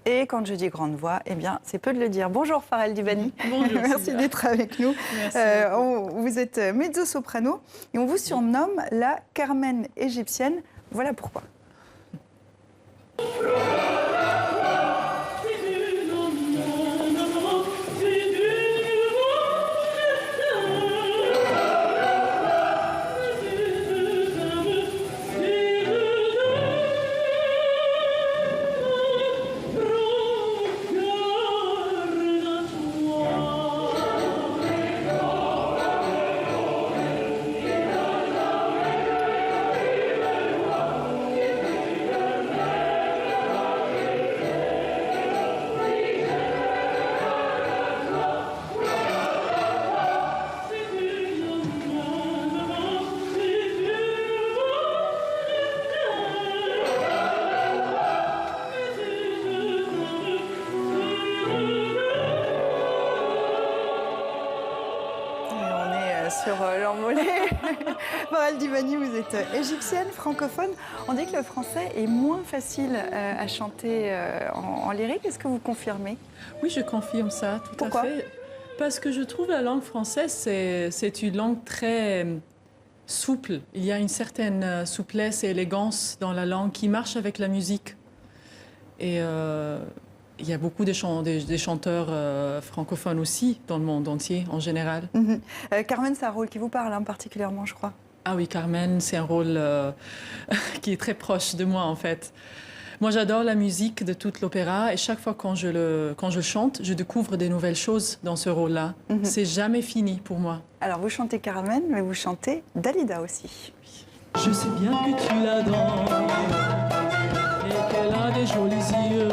Et quand je dis grande voix, eh bien, c'est peu de le dire. Bonjour Farel Dubani. Bonjour. Merci d'être avec nous. Merci Vous êtes mezzo-soprano et on vous surnomme la Carmen égyptienne. Voilà pourquoi. Sur l'envolée. Farel Dubani, vous êtes égyptienne, francophone. On dit que le français est moins facile à chanter en lyrique. Est-ce que vous confirmez? Oui, je confirme ça, tout Pourquoi? à fait. Parce que je trouve la langue française, c'est une langue très souple. Il y a une certaine souplesse et élégance dans la langue qui marche avec la musique. Et il y a beaucoup des chanteurs francophones aussi dans le monde entier, en général. Carmen, c'est un rôle qui vous parle particulièrement, je crois. Ah oui, Carmen, c'est un rôle qui est très proche de moi, en fait. Moi, j'adore la musique de toute l'opéra et chaque fois quand je le chante, je découvre des nouvelles choses dans ce rôle-là. C'est jamais fini pour moi. Alors, vous chantez Carmen, mais vous chantez Dalida aussi. Je sais bien que tu l'adores et qu'elle a des jolis yeux,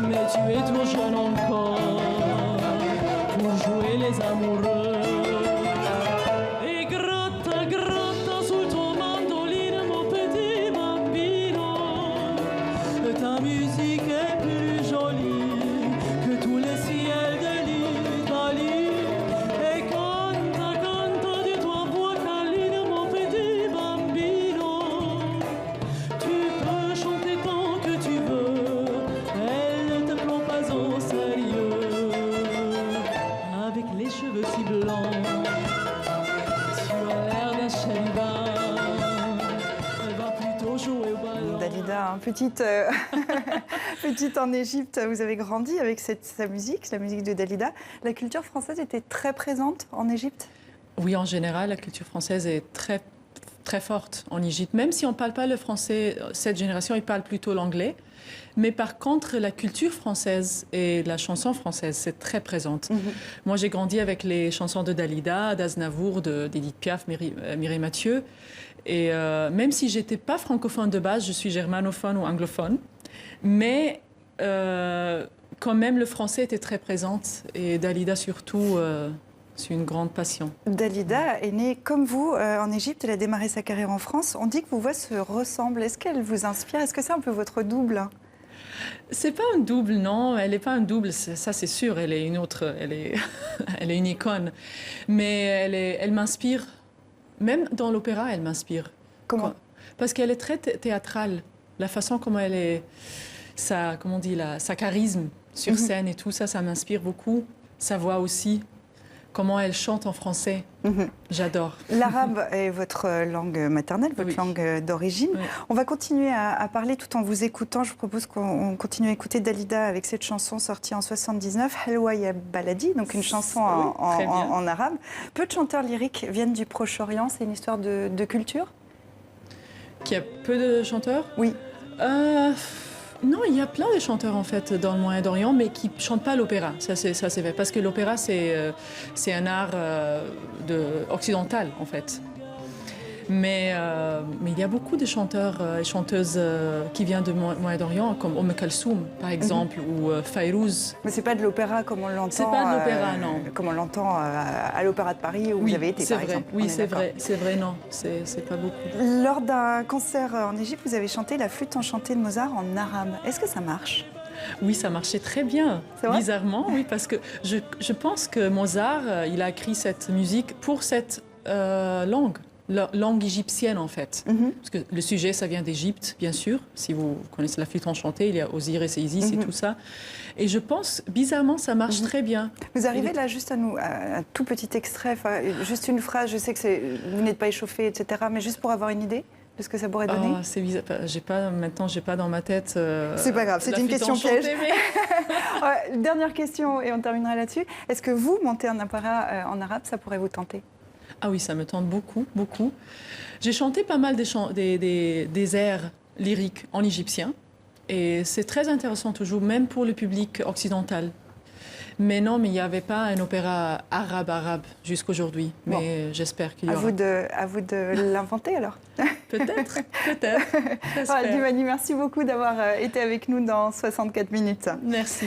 mais tu es trop jeune encore pour jouer les amoureux. Et gratta, gratta sul tuo mandolino, mon petit bambino, ta musique est plus jolie que tous les ciels de l'Italie. Et canta, canta di tua voix câline, mon petit bambino. Tu peux chanter tant que tu veux, elle ne te prend pas au sérieux. Avec les cheveux si blancs, tu as l'air d'un chérubin. Elle va plutôt jouer au ballon. Dalida, petite en Égypte, vous avez grandi avec sa musique, la musique de Dalida. La culture française était très présente en Égypte? Oui, en général, la culture française est très, très forte en Égypte. Même si on ne parle pas le français, cette génération, ils parlent plutôt l'anglais. Mais par contre, la culture française et la chanson française, c'est très présente. Moi, j'ai grandi avec les chansons de Dalida, d'Aznavour, d'Édith Piaf, Mireille Mathieu. Et même si je n'étais pas francophone de base, je suis germanophone ou anglophone. Mais quand même, le français était très présent. Et Dalida, surtout, c'est une grande passion. Dalida est née comme vous en Égypte. Elle a démarré sa carrière en France. On dit que vos voix se ressemblent. Est-ce qu'elle vous inspire? Est-ce que c'est un peu votre double? C'est pas un double, non. Elle n'est pas un double, ça c'est sûr. Elle est une autre, elle est une icône. Mais elle m'inspire. Même dans l'opéra, elle m'inspire. Comment? Parce qu'elle est très théâtrale. La façon comment elle est, sa charisme sur scène et tout ça, ça m'inspire beaucoup. Sa voix aussi. Comment elle chante en français. J'adore. L'arabe est votre langue maternelle, votre langue d'origine. Oui. On va continuer à parler tout en vous écoutant. Je vous propose qu'on continue à écouter Dalida avec cette chanson sortie en 79, Helwa Ya Baladi, donc une chanson en arabe. Peu de chanteurs lyriques viennent du Proche-Orient. C'est une histoire de culture? Qu'il y a peu de chanteurs? Oui. Non, il y a plein de chanteurs en fait dans le Moyen-Orient, mais qui ne chantent pas l'opéra. Ça c'est vrai, parce que l'opéra c'est un art occidental en fait. Mais il y a beaucoup de chanteurs et chanteuses qui viennent du Moyen-Orient, comme Kalsoum par exemple, ou Fayrouz. Mais c'est pas de l'opéra comme on l'entend. C'est pas de l'opéra, non. Comme on l'entend à l'Opéra de Paris où vous avez été, par exemple. Oui, c'est vrai, non, c'est pas beaucoup. Lors d'un concert en Égypte, vous avez chanté la flûte enchantée de Mozart en arabe. Est-ce que ça marche? Oui, ça marchait très bien, bizarrement, oui, parce que je pense que Mozart, il a écrit cette musique pour cette langue. langue égyptienne en fait. Parce que le sujet, ça vient d'Égypte, bien sûr. Si vous connaissez la flûte enchantée, il y a Osiris et Isis et tout ça. Et je pense, bizarrement, ça marche très bien. Vous arrivez là juste à nous, un tout petit extrait, juste une phrase, je sais que vous n'êtes pas échauffé, etc., mais juste pour avoir une idée de ce que ça pourrait donner. C'est bizarre. Maintenant, j'ai pas dans ma tête. C'est pas grave, c'est une question piège. Mais... Dernière question et on terminera là-dessus. Est-ce que vous, monter un apparat en arabe, ça pourrait vous tenter? Ah oui, ça me tente beaucoup, beaucoup. J'ai chanté pas mal des airs lyriques en égyptien. Et c'est très intéressant toujours, même pour le public occidental. Mais non, mais il n'y avait pas un opéra arabe jusqu'aujourd'hui. Mais j'espère qu'il y aura. À vous de l'inventer alors. Peut-être. Divani, merci beaucoup d'avoir été avec nous dans 64 minutes. Merci.